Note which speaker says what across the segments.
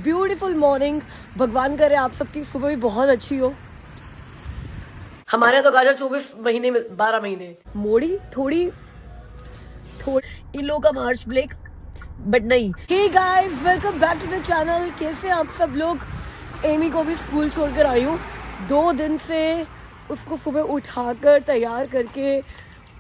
Speaker 1: Beautiful morning. भगवान करे आप सबकी सुबह भी बहुत अच्छी हो। हमारे यहाँ तो गाजर 24 महीने में 12 महीने मोड़ी थोड़ी इन लोगों का मार्च ब्रेक बट नहीं। Hey guys, welcome back to the channel. कैसे आप सब लोग? एमी को भी स्कूल छोड़कर आई हूँ। 2 दिन से उसको सुबह उठाकर तैयार करके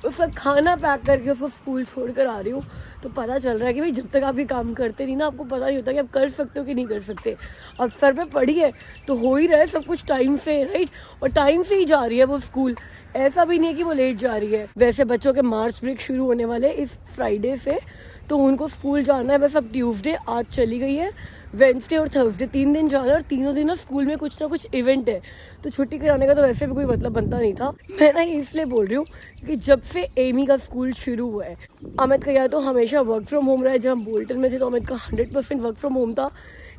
Speaker 1: उसका खाना पैक करके उसको स्कूल छोड़कर आ रही हूँ। तो पता चल रहा है कि भाई जब तक आप ये काम करते नहीं ना, आपको पता नहीं होता कि आप कर सकते हो कि नहीं कर सकते। अब सर पे पड़ी है तो हो ही रहा है सब कुछ टाइम से, राइट? और टाइम से ही जा रही है वो स्कूल, ऐसा भी नहीं है कि वो लेट जा रही है। वैसे बच्चों के मार्च ब्रेक शुरू होने वाले इस फ्राइडे से, तो उनको स्कूल जाना है। बस अब ट्यूसडे आज चली गई है, वेडनेसडे और थर्सडे 3 दिन जाना है। और तीनों दिन ना स्कूल में कुछ ना कुछ इवेंट है, तो छुट्टी कराने का तो वैसे भी कोई मतलब बनता नहीं था। मैं ना ये इसलिए बोल रही हूँ कि जब से एमी का स्कूल शुरू हुआ है, अमित का या तो हमेशा वर्क फ्रॉम होम रहा है। जब हम बोल्टन में थे तो अमित का 100% वर्क फ्रॉम होम था,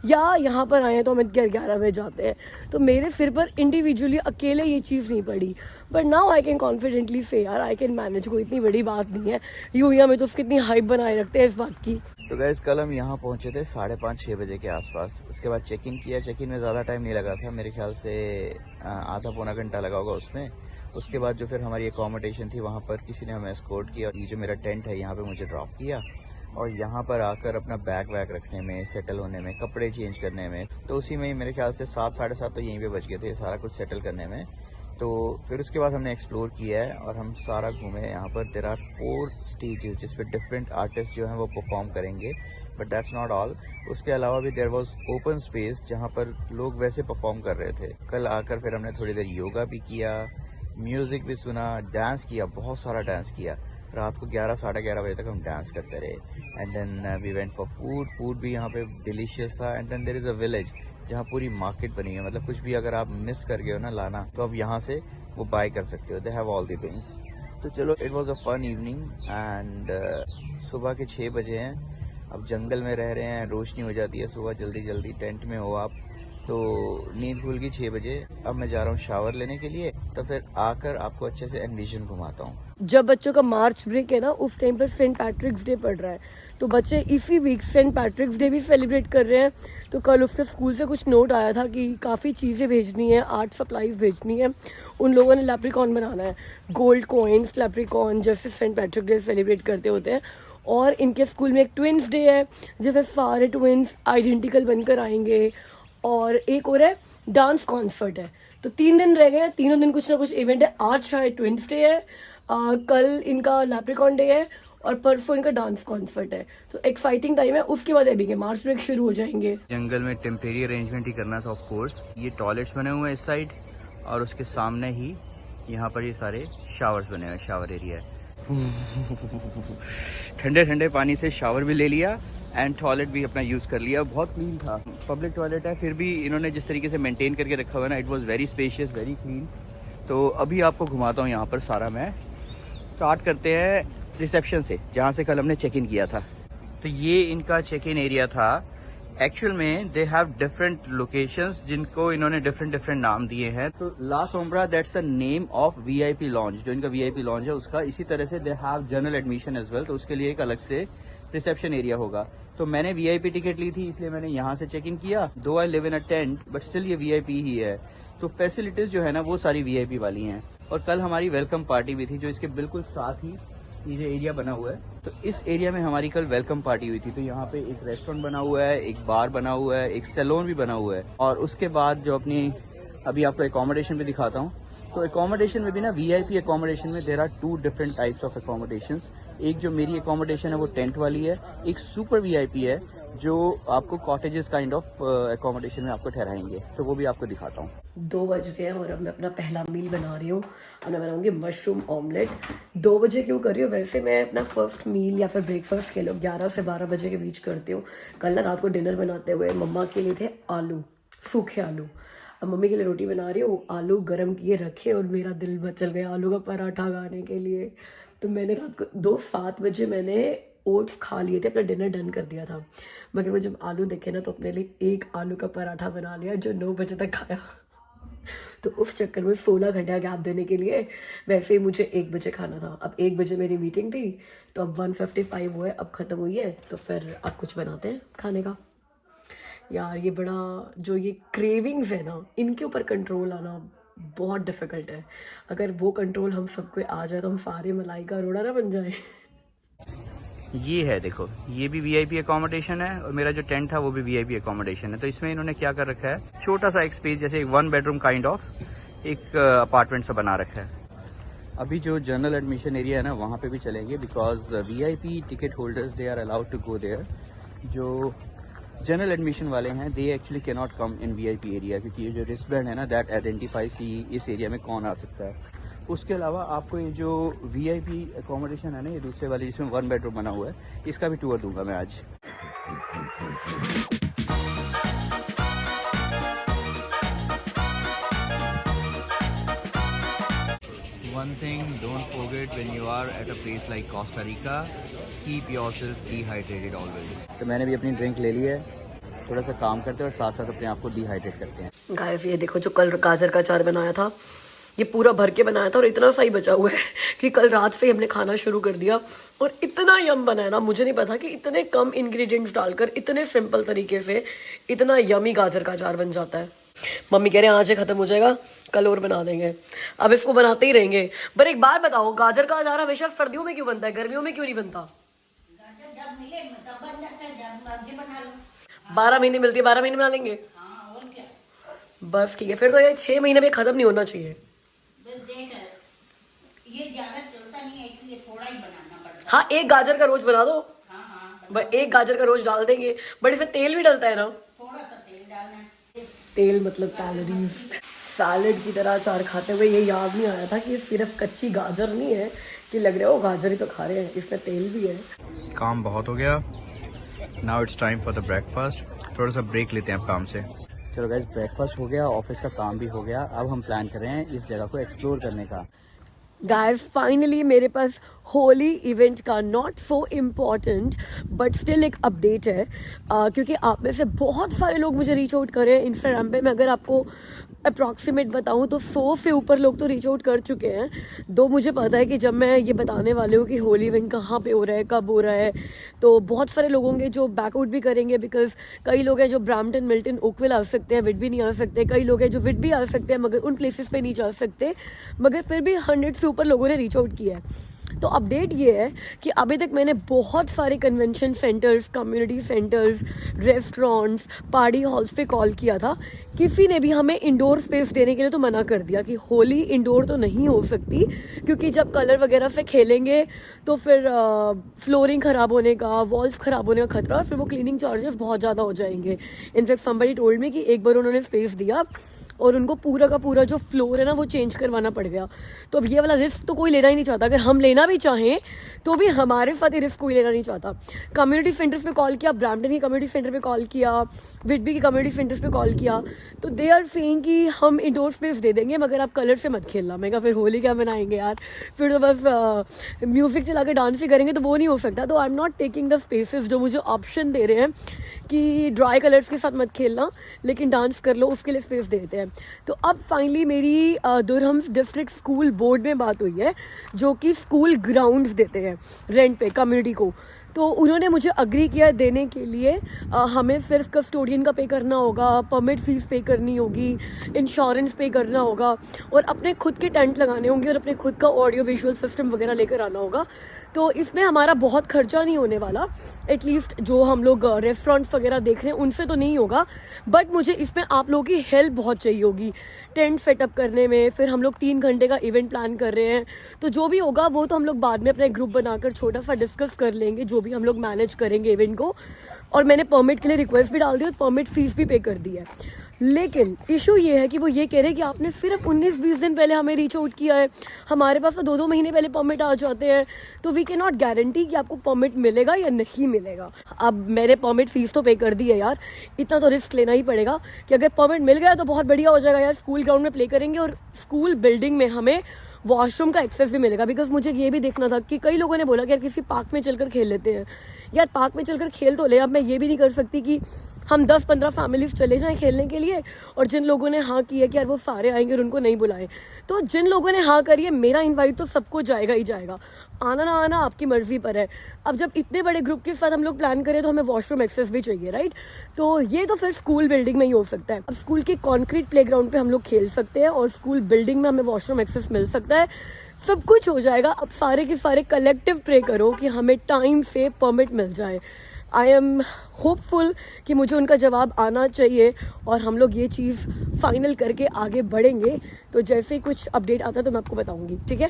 Speaker 1: या यहाँ पर आए हैं तो अमित के 11 बजे जाते हैं। तो मेरे सिर पर इंडिविजुअली अकेले ये चीज़ नहीं पड़ी। But now I can confidently से यार आई कैन मैनेज। कोई इतनी बड़ी बात नहीं है। यूँ ही हमें तो उसकी इतनी हाइप बनाए रखते हैं इस बात की।
Speaker 2: तो गाइस, कल हम यहाँ पहुँचे थे 5:30-6 बजे के आसपास। उसके बाद चेक इन किया। चेक इन में ज़्यादा टाइम नहीं लगा था, मेरे ख्याल से आधा पौना घंटा लगा होगा उसमें। उसके बाद जो फिर हमारी अकोमोडेशन थी वहाँ पर किसी ने हमें एस्कॉर्ट किया और ये जो मेरा टेंट है यहाँ पे मुझे ड्रॉप किया। और यहाँ पर आकर अपना बैग वैग रखने में, सेटल होने में, कपड़े चेंज करने में, तो उसी में ही मेरे ख्याल से 7 साढ़े 7 तो यहीं पे बच गए थे सारा कुछ सेटल करने में। तो फिर उसके बाद हमने एक्सप्लोर किया है और हम सारा घूमे। यहाँ पर देयर आर 4 स्टेजेस जिस पे डिफरेंट आर्टिस्ट जो हैं वो परफॉर्म करेंगे, बट दैट्स नॉट ऑल। उसके अलावा भी देयर वाज ओपन स्पेस जहाँ पर लोग वैसे परफॉर्म कर रहे थे। कल आकर फिर हमने थोड़ी देर योगा भी किया, म्यूजिक भी सुना, डांस किया, बहुत सारा डांस किया। रात को 11 साढ़े 11 बजे तक हम डांस करते रहे। And then we went for food भी यहाँ पे डिलीशियस था। And then there is a village जहाँ पूरी मार्केट बनी है, मतलब कुछ भी अगर आप मिस कर गए हो ना लाना, तो अब यहाँ से वो बाय कर सकते हो। They have all the things. तो चलो, it was a fun evening. And सुबह के 6 बजे हैं। अब जंगल में रह रहे हैं, रोशनी हो जाती है सुबह जल्दी जल्दी। टेंट में हो आप तो नींद खुल गई 6 बजे। अब मैं जा रहा हूँ शावर लेने के लिए, तो फिर आकर आपको अच्छे से एनविजन घुमाता हूँ।
Speaker 1: जब बच्चों का मार्च ब्रेक है ना, उस टाइम पर सेंट पैट्रिक्स डे पड़ रहा है, तो बच्चे इसी वीक सेंट पैट्रिक्स डे भी सेलिब्रेट कर रहे हैं। तो कल उसके स्कूल से कुछ नोट आया था कि काफ़ी चीज़ें भेजनी है, आर्ट सप्लाईज भेजनी है। उन लोगों ने लैप्रिकॉन बनाना है, गोल्ड कॉइन्स लैप्रिकॉन, जैसे सेंट पैट्रिक डे सेलिब्रेट करते होते हैं। और इनके स्कूल में एक ट्विंस डे है जिसमें सारे ट्विंस आइडेंटिकल बनकर आएंगे। और एक और है डांस कॉन्सर्ट है। तो 3 दिन रह गए हैं, तीनों दिन कुछ ना कुछ इवेंट है। आज शायद ट्विंस डे है, कल इनका लैप्रिकॉन डे है और परसों इनका डांस कॉन्सर्ट है। तो एक्साइटिंग टाइम है। उसके बाद अभी के मार्च ब्रेक शुरू हो जाएंगे।
Speaker 2: जंगल में टेम्परेरी अरेंजमेंट ही करना था ऑफ कोर्स। ये टॉयलेट्स बने हुए हैं इस साइड, और उसके सामने ही यहाँ पर ये सारे शावर्स बने हुए हैं, शावर एरिया है। ठंडे ठंडे पानी से शावर भी ले लिया एंड टॉयलेट भी अपना यूज़ कर लिया। बहुत क्लीन था। पब्लिक टॉयलेट है, फिर भी इन्होंने जिस तरीके से मेंटेन करके रखा हुआ है ना, it was very spacious, very clean. तो अभी आपको घुमाता हूँ यहाँ पर सारा। मैं स्टार्ट करते हैं रिसेप्शन से, जहाँ से कल हमने चेक इन किया था। तो ये इनका चेक इन एरिया था। एक्चुअल में दे हैव डिफरेंट लोकेशंस जिनको इन्होंने डिफरेंट नाम दिए हैं। तो La Sombra, that's the name of VIP lounge, जो इनका वीआईपी लॉन्ज है उसका। इसी तरह से they have general admission as well, तो उसके लिए एक अलग से रिसेप्शन एरिया होगा। तो मैंने वीआईपी टिकट ली थी, इसलिए मैंने यहाँ से चेक इन किया। दो I live in a tent, but still ये वीआईपी ही है। तो फैसिलिटीज जो है ना वो सारी वीआईपी वाली हैं। और कल हमारी वेलकम पार्टी भी थी, जो इसके बिल्कुल साथ ही ये जो एरिया बना हुआ है, तो इस एरिया में हमारी कल वेलकम पार्टी हुई थी। तो यहाँ पे एक रेस्टोरेंट बना हुआ है, एक बार बना हुआ है, एक सैलून भी बना हुआ है। और उसके बाद जो अपनी अभी आपको एकोमोडेशन भी दिखाता हूँ। तो एकोमोडेशन में भी ना, वीआईपी एकोमोडेशन में there are 2 different types of accommodations. एक जो मेरी एकोमोडेशन है वो टेंट वाली है, एक सुपर वीआईपी है जो आपको कॉटेजेस काइंड ऑफ एकोमोडेशन में आपको ठहराएंगे। तो वो भी आपको दिखाता हूँ।
Speaker 1: 2 बज गए हैं और अब मैं अपना पहला मील बना रही हूँ और मैं बनाऊंगी मशरूम ऑमलेट। 2 बजे क्यों कर रही हूँ? वैसे मैं अपना फर्स्ट मील या फिर ब्रेकफास्ट के लिए 11 से 12 बजे के बीच करती हूँ। कल ना रात को डिनर बनाते हुए मम्मा के लिए थे आलू, सूखे आलू। अब मम्मी के लिए रोटी बना रही हूँ, आलू गर्म किए रखे और मेरा दिल मचल गया आलू का पराठा खाने के लिए। तो मैंने रात को 7 बजे मैंने ओट्स खा लिए थे, अपना डिनर डन कर दिया था। मगर मैं जब आलू देखे ना, तो अपने लिए एक आलू का पराठा बना लिया जो 9 बजे तक खाया। तो उस चक्कर में 16 घंटे का गैप देने के लिए वैसे ही मुझे 1 बजे खाना था। अब 1 बजे मेरी मीटिंग थी, तो अब 1:55 हुआ है, अब ख़त्म हुई है। तो फिर अब कुछ बनाते हैं खाने का। यार ये बड़ा जो ये क्रेविंग्स है ना, इनके ऊपर कंट्रोल आना बहुत डिफिकल्ट है। अगर वो कंट्रोल हम सबको आ जाए तो हम सारे मलाई का रोड़ा ना बन जाए।
Speaker 2: ये है देखो, ये भी वीआईपी अकोमोडेशन है और मेरा जो टेंट था वो भी वीआईपी अकोमोडेशन है। तो इसमें इन्होंने क्या कर रखा है, छोटा सा एक स्पेस जैसे 1 बेडरूम काइंड ऑफ एक अपार्टमेंट सा बना रखा है। अभी जो जनरल एडमिशन एरिया है ना वहाँ पे भी चलेंगे, because VIP ticket holders they are allowed to go there. जो जनरल एडमिशन वाले हैं they actually can not come in VIP area, क्योंकि ये जो रिस्टबैंड है ना दैट आइडेंटिफाइज कि इस एरिया में कौन आ सकता है। उसके अलावा आपको ये जो वीआईपी अकोमोडेशन है ना, ये दूसरे वाली जिसमें 1 बेडरूम बना हुआ है, इसका भी टूर दूंगा मैं आज। One thing, don't forget when you are at a place like Costa Rica, keep yourself dehydrated always. तो मैंने भी अपनी ड्रिंक ले ली है, थोड़ा सा काम करते हैं और साथ साथ अपने आप को डिहाइड्रेट करते हैं।
Speaker 1: गाइस ये देखो, जो कल गाजर का अचार बनाया था ये पूरा भर के बनाया था और इतना सही बचा हुआ है कि कल रात से ही हमने खाना शुरू कर दिया और इतना यम बनाया ना, मुझे नहीं पता कि इतने कम इंग्रेडिएंट्स डालकर इतने सिंपल तरीके से इतना यमी गाजर का अचार बन जाता है। मम्मी कह रहे हैं आज ये खत्म हो जाएगा, कल और बना देंगे। अब इसको बनाते ही रहेंगे। पर एक बार बताओ, गाजर का अचार हमेशा सर्दियों में क्यों बनता है, गर्मियों में क्यों नहीं बनता? 12 महीने मिलती है, 12 महीने बना लेंगे। बस ठीक है, फिर तो ये 6 महीने में खत्म नहीं होना चाहिए।
Speaker 3: ये ज्यादा चलता नहीं है इसलिए थोड़ा ही बनाना पड़ता है।
Speaker 1: हाँ, एक गाजर का रोज बना दो।
Speaker 3: हाँ,
Speaker 1: एक गाजर का रोज डाल देंगे, बट इसमें तेल भी डलता है ना।
Speaker 3: थोड़ा सा तेल डालना है।
Speaker 1: तेल मतलब कैलोरीज। सैलेड की तरह अचार खाते हुए ये याद नहीं आया था कि ये सिर्फ कच्ची गाजर नहीं है कि लग रहा है वो गाजर ही तो खा रहे हैं, इसमें तेल भी है।
Speaker 2: काम बहुत हो गया, now it's time for the breakfast. थोड़ा सा ब्रेक लेते हैं अब काम से। चलो गाइस, ब्रेकफास्ट हो गया, ऑफिस का काम भी हो गया, अब हम प्लान कर रहे हैं इस जगह को एक्सप्लोर करने का।
Speaker 1: गाइस फाइनली मेरे पास होली इवेंट का not so important but still एक अपडेट है, क्योंकि आप में से बहुत सारे लोग मुझे रीच आउट कर रहे हैं इंस्टाग्राम पे। मैं अगर आपको अप्रॉक्सीमेट बताऊं तो 100 से ऊपर लोग तो रीच आउट कर चुके हैं। दो मुझे पता है कि जब मैं ये बताने वाली हूँ कि होली इवेंट कहाँ पे हो रहा है, कब हो रहा है, तो बहुत सारे लोग होंगे जो बैकआउट भी करेंगे, बिकॉज कई लोग हैं जो ब्रैम्पटन, मिल्टन, ओकविल आ सकते हैं, विडबी नहीं आ सकते। कई लोग हैं जो विडबी आ सकते हैं मगर उन प्लेसेस पे नहीं जा सकते, मगर फिर भी 100 से ऊपर लोगों ने रीच आउट किया है। तो अपडेट ये है कि अभी तक मैंने बहुत सारे convention centres, community centres, restaurants, party halls पे कॉल किया था। किसी ने भी हमें इंडोर स्पेस देने के लिए तो मना कर दिया कि होली इंडोर तो नहीं हो सकती, क्योंकि जब कलर वगैरह से खेलेंगे तो फिर फ्लोरिंग ख़राब होने का, वॉल्स ख़राब होने का खतरा, और फिर वो क्लीनिंग चार्जेस बहुत ज़्यादा हो जाएंगे। इनफैक्ट समबडी टोल्ड मी कि एक बार उन्होंने स्पेस दिया और उनको पूरा का पूरा जो फ्लोर है ना वो चेंज करवाना पड़ गया। तो अब ये वाला रिस्क तो कोई लेना ही नहीं चाहता। अगर हम लेना भी चाहें तो भी हमारे साथ ये रिस्क कोई लेना नहीं चाहता। कम्युनिटी सेंटर्स पे कॉल किया, ब्रैम्पटन की कम्युनिटी सेंटर पे कॉल किया, विडबी की कम्युनिटी सेंटर्स पे कॉल किया, तो दे आर सेइंग कि हम इंडोर स्पेस दे देंगे मगर आप कलर से मत खेलना। मैं कहा फिर होली क्या मनाएंगे यार, फिर तो बस म्यूजिक चला के डांस ही करेंगे, तो वो नहीं हो सकता। तो आई am not taking the spaces जो मुझे ऑप्शन दे रहे हैं कि ड्राई कलर्स के साथ मत खेलना लेकिन डांस कर लो, उसके लिए स्पेस देते हैं। तो अब फाइनली मेरी दुरहम डिस्ट्रिक्ट स्कूल बोर्ड में बात हुई है, जो कि स्कूल ग्राउंड्स देते हैं रेंट पे कम्युनिटी को। तो उन्होंने मुझे अग्री किया देने के लिए। हमें सिर्फ कस्टोडियन का पे करना होगा, परमिट फीस पे करनी होगी, इंश्योरेंस पे करना होगा और अपने खुद के टेंट लगाने होंगे और अपने खुद का ऑडियो विजुअल सिस्टम वगैरह लेकर आना होगा। तो इसमें हमारा बहुत खर्चा नहीं होने वाला, एटलीस्ट जो हम लोग रेस्टोरेंट्स वगैरह देख रहे हैं उनसे तो नहीं होगा, बट मुझे इसमें आप लोगों की हेल्प बहुत चाहिए होगी टेंट सेटअप करने में। फिर हम लोग 3 घंटे का इवेंट प्लान कर रहे हैं, तो जो भी होगा वो तो हम लोग बाद में अपने ग्रुप बनाकर छोटा सा डिस्कस कर लेंगे, जो भी हम लोग मैनेज करेंगे इवेंट को। और मैंने परमिट के लिए रिक्वेस्ट भी डाल दी और परमिट फीस भी पे कर दी है। लेकिन इशू ये है कि वो ये कह रहे हैं कि आपने सिर्फ 19-20 दिन पहले हमें रीच आउट किया है, हमारे पास तो 2-2 महीने पहले परमिट आ जाते हैं, तो वी कैन नॉट गारंटी कि आपको परमिट मिलेगा या नहीं मिलेगा। अब मैंने परमिट फीस तो पे कर दी है यार, इतना तो रिस्क लेना ही पड़ेगा कि अगर परमिट मिल गया तो बहुत बढ़िया हो जाएगा यार। स्कूल ग्राउंड में प्ले करेंगे और स्कूल बिल्डिंग में हमें वॉशरूम का एक्सेस भी मिलेगा, बिकॉज मुझे ये भी देखना था कि कई लोगों ने बोला कि यार किसी पार्क में चलकर खेल लेते हैं। यार पार्क में चलकर खेल तो ले, अब मैं ये भी नहीं कर सकती कि हम 10-15 फैमिलीज चले जाएं खेलने के लिए, और जिन लोगों ने हाँ की है कि यार वो सारे आएंगे और उनको नहीं बुलाएं, तो जिन लोगों ने हाँ करी है, मेरा इनवाइट तो सबको जाएगा ही जाएगा, आना ना आना आपकी मर्जी पर है। अब जब इतने बड़े ग्रुप के साथ हम लोग प्लान करें तो हमें वॉशरूम एक्सेस भी चाहिए, राइट? तो ये तो फिर स्कूल बिल्डिंग में ही हो सकता है। अब स्कूल के कॉन्क्रीट प्लेग्राउंड पे हम लोग खेल सकते हैं और स्कूल बिल्डिंग में हमें वॉशरूम एक्सेस मिल सकता है, सब कुछ हो जाएगा। अब सारे के सारे कलेक्टिव प्रे करो कि हमें टाइम से परमिट मिल जाए। आई एम होपफुल कि मुझे उनका जवाब आना चाहिए और हम लोग ये चीज़ फाइनल करके आगे बढ़ेंगे। तो जैसे ही कुछ अपडेट आता है तो मैं आपको बताऊंगी, ठीक है?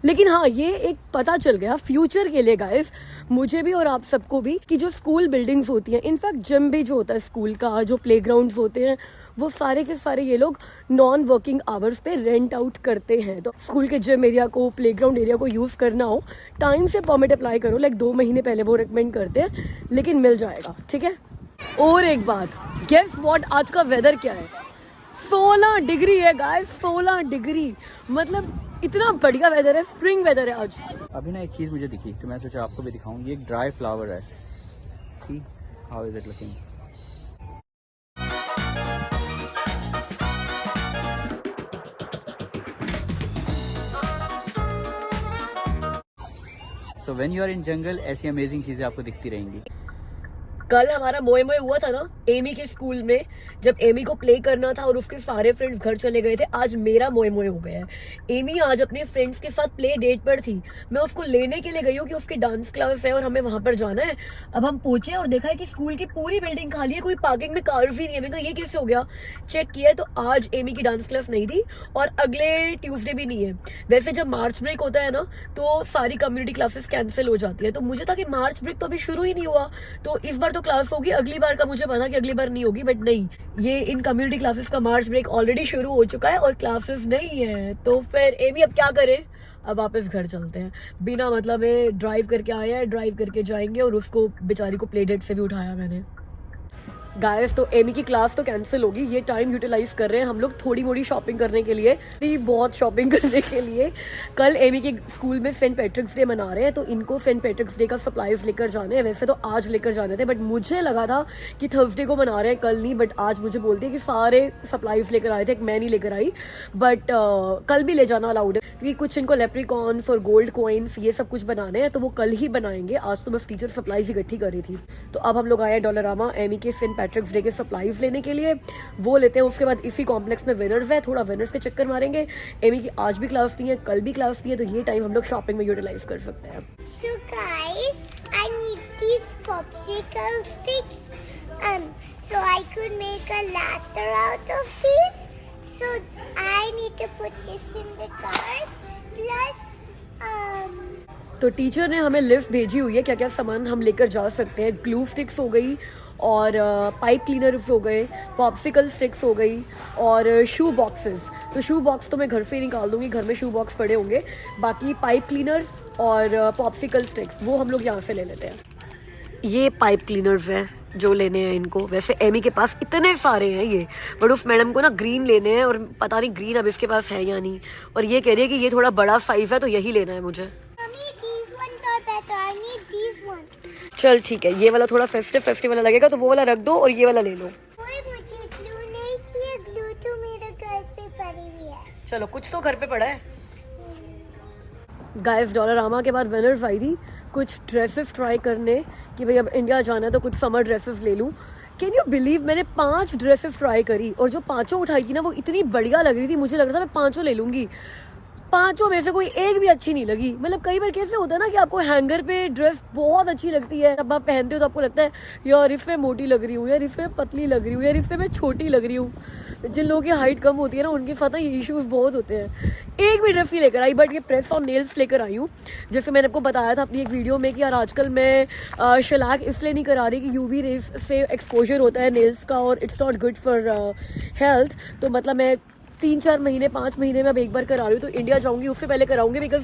Speaker 1: लेकिन हाँ, ये एक पता चल गया फ्यूचर के लिए गाइस, मुझे भी और आप सबको भी, कि जो स्कूल बिल्डिंग्स होती हैं, इनफैक्ट जिम भी जो होता है स्कूल का, जो प्लेग्राउंड्स होते हैं, वो सारे के सारे ये लोग नॉन वर्किंग आवर्स पे रेंट आउट करते हैं। तो स्कूल के जिम एरिया को, प्लेग्राउंड एरिया को यूज करना हो, टाइम से परमिट अप्लाई करो, लाइक 2 महीने पहले वो रिकमेंड करते हैं, लेकिन मिल जाएगा, ठीक है? और एक बात, गेस व्हाट, आज का वेदर क्या है? 16 डिग्री है गाइस, 16 डिग्री, मतलब इतना बढ़िया वेदर है, स्प्रिंग वेदर है आज।
Speaker 2: अभी ना एक चीज़ मुझे दिखी तो मैं सोचा आपको भी दिखाऊं। ये एक ड्राई फ्लावर है, see how is it looking. So when you are in jungle, ऐसी अमेजिंग चीज़ें आपको दिखती रहेंगी।
Speaker 1: कल हमारा मोए मोए हुआ था ना एमी के स्कूल में, जब एमी को प्ले करना था और उसके सारे फ्रेंड्स घर चले गए थे। आज मेरा मोए मोए हो गया है। एमी आज अपने फ्रेंड्स के साथ प्ले डेट पर थी, मैं उसको लेने के लिए गई हूँ कि उसकी डांस क्लास है और हमें वहां पर जाना है। अब हम पहुंचे और देखा है कि स्कूल की पूरी बिल्डिंग खाली है, कोई पार्किंग में कार भी नहीं है। मैंने कहा ये कैसे हो गया, चेक किया तो आज एमी की डांस क्लास नहीं थी और अगले ट्यूसडे भी नहीं है। वैसे जब मार्च ब्रेक होता है ना तो सारी कम्युनिटी क्लासेस कैंसिल हो जाती है, तो मुझे था कि मार्च ब्रेक तो अभी शुरू ही नहीं हुआ, तो इस बार तो क्लास होगी। अगली बार का मुझे पता कि अगली बार नहीं होगी, बट नहीं, ये इन कम्युनिटी क्लासेस का मार्च ब्रेक ऑलरेडी शुरू हो चुका है और क्लासेस नहीं है। तो फिर एमी अब क्या करे, अब वापस घर चलते हैं। बिना मतलब ड्राइव करके आए हैं, ड्राइव करके जाएंगे। और उसको बेचारी को प्ले डेट से भी उठाया मैंने गाइस। तो एमी की क्लास तो कैंसिल होगी, ये टाइम यूटिलाइज कर रहे हैं हम लोग थोड़ी मोड़ी शॉपिंग करने के लिए, बहुत शॉपिंग करने के लिए। कल एमी के स्कूल में सेंट पैट्रिक्स डे मना रहे हैं, तो इनको सेंट पैट्रिक्स डे का सप्लाईज लेकर जाने हैं। वैसे तो आज लेकर जाने थे, बट मुझे लगा था कि थर्सडे को मना रहे हैं, कल नहीं। बट आज मुझे बोलते हैं कि सारे सप्लाईज लेकर आए थे, एक मैं नहीं लेकर आई, बट कल भी ले जाना अलाउड है, क्योंकि कुछ इनको लेप्रिकॉन्स और गोल्ड कॉइन्स ये सब कुछ बनाने हैं, तो वो कल ही बनाएंगे। आज तो बस टीचर सप्लाईज इकट्ठी कर रही थी। तो अब हम लोग आए डॉलरामा एमी के सेंट पैट्रिक्स डे के सप्लाईज लेने के लिए, वो लेते हैं। उसके बाद इसी कॉम्प्लेक्स में विनर्स है, थोड़ा विनर्स के चक्कर मारेंगे। एमी की आज भी क्लास नहीं है, कल भी क्लास नहीं है, तो ये टाइम हम लोग शॉपिंग में यूटिलाइज कर सकते हैं।
Speaker 4: So guys, I need these popsicle sticks, so I could make a ladder out of these. So I need to put this in the cart. Plus,
Speaker 1: तो टीचर ने हमें लिस्ट भेजी हुई है क्या क्या सामान हम लेकर जा सकते हैं। ग्लू स्टिक्स हो गई और पाइप क्लीनर्स हो गए, पॉप्सिकल स्टिक्स हो गई और शू बॉक्सेस। तो शू बॉक्स तो मैं घर से ही निकाल दूंगी, घर में शू बॉक्स पड़े होंगे। बाकी पाइप क्लीनर और पॉप्सिकल स्टिक्स वो हम लोग यहाँ से ले लेते हैं। ये पाइप क्लीनर्स हैं जो लेने हैं इनको। वैसे एमी के पास इतने सारे हैं ये, बट उस मैडम को ना ग्रीन लेने हैं और पता नहीं ग्रीन अब इसके पास है या नहीं। और ये कह रही है कि ये थोड़ा बड़ा साइज है तो यही लेना है मुझे।
Speaker 4: Mommy, these ones are better. I need these ones.
Speaker 1: चल ठीक है, ये वाला थोड़ा फेस्टिव वाला लगेगा तो वो वाला रख दो और ये वाला ले लो।
Speaker 4: ओए, मुझे ग्लू नहीं चाहिए, ग्लू तो मेरे घर पे पड़ी हुई है।
Speaker 1: चलो कुछ तो घर पे पड़ा है। गाइस डॉलरामा के बाद विनर्स आई थी कुछ ड्रेसेस ट्राई करने कि भाई अब इंडिया जाना है तो कुछ समर ड्रेसेस ले लूँ। कैन यू बिलीव, मैंने 5 ड्रेसेस ट्राई करी और जो 5 उठाई थी ना वो इतनी बढ़िया लग रही थी, मुझे लग रहा था मैं 5 ले लूँगी। 5 में से कोई एक भी अच्छी नहीं लगी। मतलब कई बार कैसे होता है ना कि आपको हैंगर पे ड्रेस बहुत अच्छी लगती है, अब आप पहनते हो तो आपको लगता है यार इसमें मोटी लग रही हूँ, यार इसमें पतली लग रही हूँ, यार इसमें मैं छोटी लग रही हूँ। जिन लोगों की हाइट कम होती है ना उनके साथ ये इश्यूज बहुत होते हैं। एक भी ड्रेस नहीं लेकर आई, बट ये प्रेस ऑन नेल्स लेकर आई हूँ। जैसे मैंने आपको बताया था अपनी एक वीडियो में कि यार आजकल मैं शेलैक इसलिए नहीं करा रही कि यूवी रेज से एक्सपोजर होता है नेल्स का और it's not good for health. तो मतलब मैं 3-4 महीने 5 महीने में अब एक बार करा रही हूँ, तो इंडिया जाऊँगी उससे पहले कराऊंगी, बिकॉज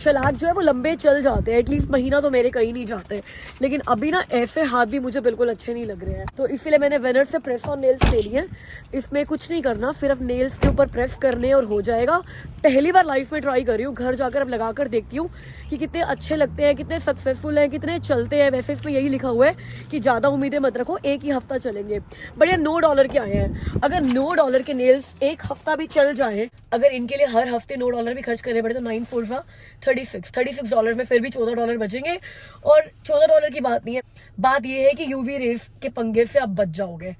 Speaker 1: शेलैक जो है वो लंबे चल जाते हैं, एटलीस्ट महीना तो मेरे कहीं नहीं जाते, लेकिन अभी ना ऐसे हाथ भी मुझे बिल्कुल अच्छे नहीं लग रहे हैं। तो इसीलिए मैंने वेनर से प्रेस ऑन नेल्स ले लिए। इसमें कुछ नहीं करना, सिर्फ नेल्स के ऊपर प्रेस करने और हो जाएगा। पहली बार लाइफ में ट्राई कर रही हूँ, घर जाकर अब लगा कर देखती हूँ कि कितने अच्छे लगते हैं, कितने सक्सेसफुल हैं, कितने चलते हैं। वैसे इसमें यही लिखा हुआ है कि ज़्यादा उम्मीदें मत रखो, एक ही हफ्ता चलेंगे। बढ़िया $9 के आए हैं। अगर $9 के नेल्स एक हफ्ता भी चल जाए, अगर इनके लिए हर हफ्ते $9 भी खर्च करने पड़े, तो 9 4 $36 में फिर भी $14 बचेंगे। और $14 की बात नहीं है, बात यह है कि यूवी रेस के पंगे से आप बच जाओगे,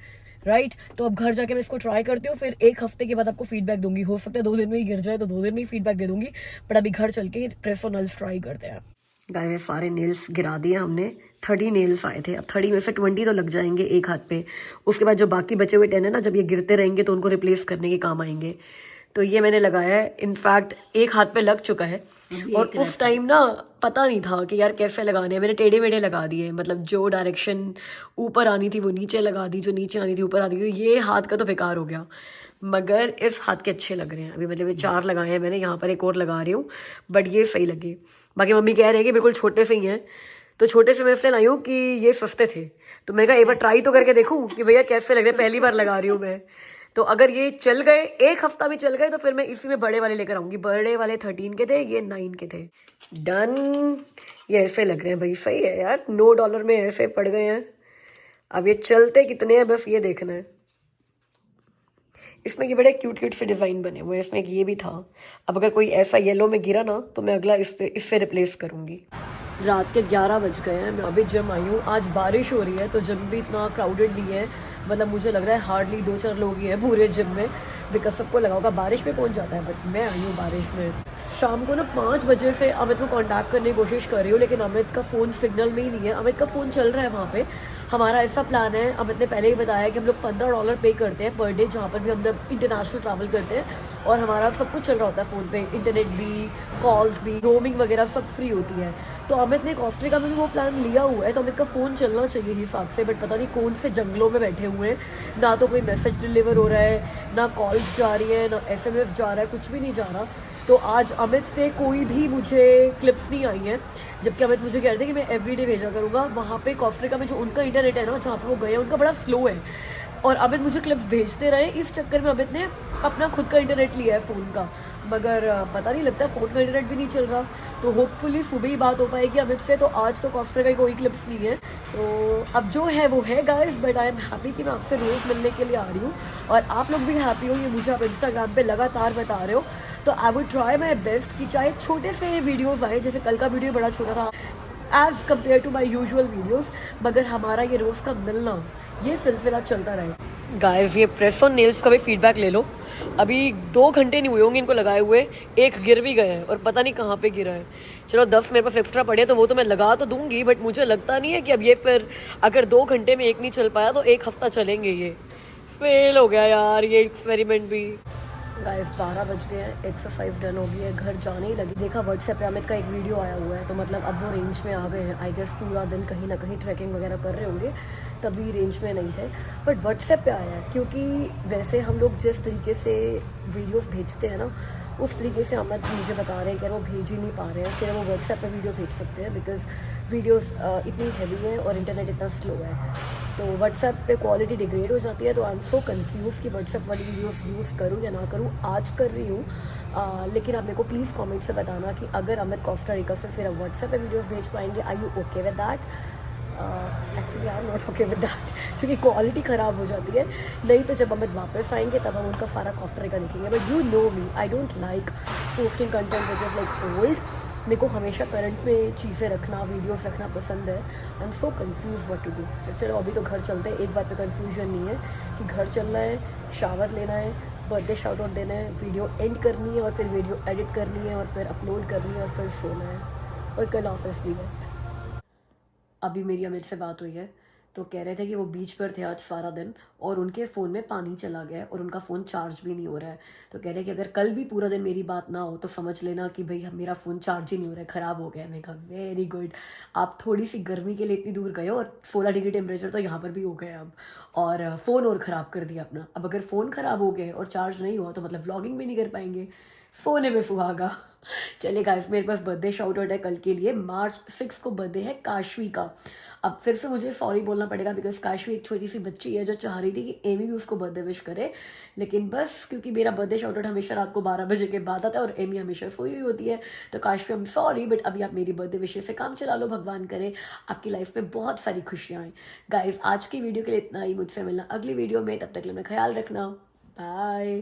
Speaker 1: राइट। तो अब घर जाके मैं इसको ट्राई करती हूँ, फिर एक हफ्ते के बाद आपको फीडबैक दूंगी। हो सकता है 2 दिन में ही गिर जाए तो 2 दिन में ही फीडबैक दे दूंगी, बट अभी घर चल के प्रेस ऑन नेल्स ट्राई करते हैं। गाइस सारे नेल्स गिरा दिए हमने, 30 नेल्स आए थे। अब 30 में से 20 तो लग जाएंगे एक हाथ पे। उसके बाद जो बाकी बचे हुए 10 है ना, जब ये गिरते रहेंगे तो उनको रिप्लेस करने के काम आएंगे। तो ये मैंने लगाया है, इनफैक्ट एक हाथ पे लग चुका है। और उस टाइम ना पता नहीं था कि यार कैसे लगाने हैं, मैंने टेढ़े मेढ़े लगा दिए। मतलब जो डायरेक्शन ऊपर आनी थी वो नीचे लगा दी, जो नीचे आनी थी ऊपर आ दी। ये हाथ का तो बेकार हो गया, मगर इस हाथ के अच्छे लग रहे हैं अभी। मतलब ये 4 लगाए हैं मैंने, यहाँ पर एक और लगा रही हूँ, बट ये सही लगे। बाकी मम्मी कह रहे हैं कि बिल्कुल छोटे से ही हैं, तो छोटे से मैं इसलिए लाई हूँ कि ये सस्ते थे। तो मैंने कहा एक बार ट्राई तो करके देखूँ कि भैया कैसे लग रहे हैं, पहली बार लगा रही हूँ मैं। तो अगर ये चल गए, एक हफ्ता भी चल गए, तो फिर मैं इसी में बड़े वाले लेकर आऊँगी। बड़े वाले 13 के थे, ये 9 के थे। डन। ये ऐसे लग रहे हैं भाई, सही है यार, $9 में ऐसे पड़ गए हैं। अब ये चलते कितने हैं बस ये देखना है। इसमें ये बड़े क्यूट क्यूट से डिज़ाइन बने हुए हैं। इसमें एक ये भी था। अब अगर कोई ऐसा येलो में गिरा ना, तो मैं अगला इससे रिप्लेस करूँगी। रात के 11 बज गए हैं, मैं अभी जिम आई हूँ। आज बारिश हो रही है, तो जिम भी इतना क्राउडेड नहीं है। मतलब मुझे लग रहा है हार्डली 2-4 लोग ही हैं पूरे जिम में, बिकॉज सबको लगा होगा बारिश में कौन जाता है, बट मैं आई हूँ बारिश में। शाम को ना 5 बजे से अमित को कांटेक्ट करने की कोशिश कर रही हूँ, लेकिन अमित का फ़ोन सिग्नल में ही नहीं है। अमित का फ़ोन चल रहा है वहाँ पे। हमारा ऐसा प्लान है, अमित ने पहले ही बताया कि हम लोग $15 पे करते हैं पर डे, जहाँ पर भी हम लोग इंटरनेशनल ट्रैवल करते हैं। और हमारा सब कुछ चल रहा होता है फ़ोन पे, इंटरनेट भी, कॉल्स भी, रोमिंग वगैरह सब फ्री होती है। तो अमित ने कोस्टा में भी वो प्लान लिया हुआ है, तो अमित का फ़ोन चलना चाहिए हिसाब से, बट पता नहीं कौन से जंगलों में बैठे हुए हैं। ना तो कोई मैसेज डिलीवर हो रहा है, ना कॉल्स जा रही है, ना SMS जा रहा है, कुछ भी नहीं जा रहा। तो आज अमित से कोई भी मुझे क्लिप्स नहीं आई हैं, जबकि अमित मुझे कह रहे थे कि मैं एवरीडे भेजा करूँगा। वहाँ पे कोस्टा में जो उनका इंटरनेट है ना, जहाँ पर वो गए हैं, उनका बड़ा स्लो है। और अमित मुझे क्लिप्स भेजते रहे, इस चक्कर में अमित ने अपना खुद का इंटरनेट लिया है फ़ोन का, मगर पता नहीं लगता फ़ोन का इंटरनेट भी नहीं चल रहा। तो होपफुली सुबह ही बात हो पाएगी अमित से। तो आज तो कोस्टा का कोई क्लिप्स नहीं है, तो अब जो है वो है guys. But I am happy कि मैं आपसे रोज़ मिलने के लिए आ रही हूँ, और आप लोग भी हैप्पी हो, ये मुझे आप इंस्टाग्राम पे लगातार बता रहे हो। तो I would try my best कि चाहे छोटे से वीडियोज़ आए, जैसे कल का वीडियो बड़ा छोटा था as compare to my usual videos, मगर हमारा ये रोज़ का मिलना, ये सिलसिला चलता रहे। गाइस ये प्रेस ऑन नेल्स का भी फीडबैक ले लो। अभी 2 घंटे नहीं हुए होंगे इनको लगाए हुए, एक गिर भी गया है और पता नहीं कहाँ पे गिरा है। चलो 10 मेरे पास एक्स्ट्रा पड़े तो वो तो मैं लगा तो दूंगी, बट मुझे लगता नहीं है कि अब ये फिर अगर 2 घंटे में एक नहीं चल पाया तो 1 हफ्ता चलेंगे। ये फेल हो गया यार ये एक्सपेरिमेंट भी। गाइस 12 बज गए हैं, एक्सरसाइज डन हो गई है, घर जाने ही लगी। देखा व्हाट्सएप पे अमित का एक वीडियो आया हुआ है, तो मतलब अब वो रेंज में आ गए हैं। आई गेस पूरा दिन कहीं ना कहीं ट्रैकिंग वगैरह कर रहे होंगे, तभी रेंज में नहीं थे, बट व्हाट्सएप पे आया है। क्योंकि वैसे हम लोग जिस तरीके से वीडियोस भेजते हैं ना, उस तरीके से अमित मुझे बता रहे हैं कि वो भेज ही नहीं पा रहे हैं, फिर वो व्हाट्सएप पे वीडियो भेज सकते हैं, बिकॉज वीडियोस इतनी हैवी है और इंटरनेट इतना स्लो है, तो व्हाट्सएप पे क्वालिटी डिग्रेड हो जाती है। तो आई एम सो कन्फ्यूज़ कि व्हाट्सएप वाली वीडियोस यूज़ करूँ या ना करूँ। आज कर रही हूँ, लेकिन आप मेरे को प्लीज़ कमेंट से बताना कि अगर अमित कोस्टा रिका से सिर्फ व्हाट्सएप पे वीडियोस भेज पाएंगे, are you okay with that? Actually I am not okay with that, क्योंकि क्वालिटी ख़राब हो जाती है। नहीं तो जब अमित वापस आएंगे तब हम उनका सारा कोस्टा रिका देखेंगे। But you know me, I don't like posting content which is like old. मेरे को हमेशा करंट में चीज़ें रखना, वीडियोस रखना पसंद है। I am so confuse what to do. तो चलो अभी तो घर चलते हैं। एक बात पे कन्फ्यूजन नहीं है कि घर चलना है, शावर लेना है, बर्थडे शाउट आउट देना है, वीडियो एंड करनी है, और फिर वीडियो एडिट करनी है, और फिर अपलोड करनी है, और फिर सोना है, और कल ऑफिस भी है। अभी मेरी अमित से बात हुई है, तो कह रहे थे कि वो बीच पर थे आज सारा दिन, और उनके फ़ोन में पानी चला गया है और उनका फ़ोन चार्ज भी नहीं हो रहा है। तो कह रहे हैं कि अगर कल भी पूरा दिन मेरी बात ना हो तो समझ लेना कि भाई मेरा फ़ोन चार्ज ही नहीं हो रहा है, ख़राब हो गया है। मैंने कहा वेरी गुड, आप थोड़ी सी गर्मी के लिए इतनी दूर गए हो, और 16 डिग्री टेम्परेचर तो यहाँ पर भी हो गया अब, और फ़ोन और ख़राब कर दिया अपना। अब अगर फ़ोन ख़राब हो गया और चार्ज नहीं हुआ तो मतलब व्लॉगिंग भी नहीं कर पाएंगे। सोने में सुहागा। चलिए गाइस, मेरे पास बर्थडे शाउट आउट है कल के लिए। मार्च 6 को बर्थडे है काशवी का। अब फिर से मुझे सॉरी बोलना पड़ेगा बिकॉज काशवी एक छोटी सी बच्ची है जो चाह रही थी कि एमी भी उसको बर्थडे विश करे, लेकिन बस क्योंकि मेरा बर्थडे शाउट आउट हमेशा रात को 12 बजे के बाद आता है और एमी हमेशा सोई हुई होती है, तो Kashvi I am sorry, but अभी आप मेरी बर्थडे विशेष से काम चला लो। भगवान करे आपकी लाइफ में बहुत सारी खुशियाँ आए। गाइस, आज की वीडियो के लिए इतना ही। मुझसे मिलना अगली वीडियो में, तब तक के लिए अपना ख्याल रखना। बाय।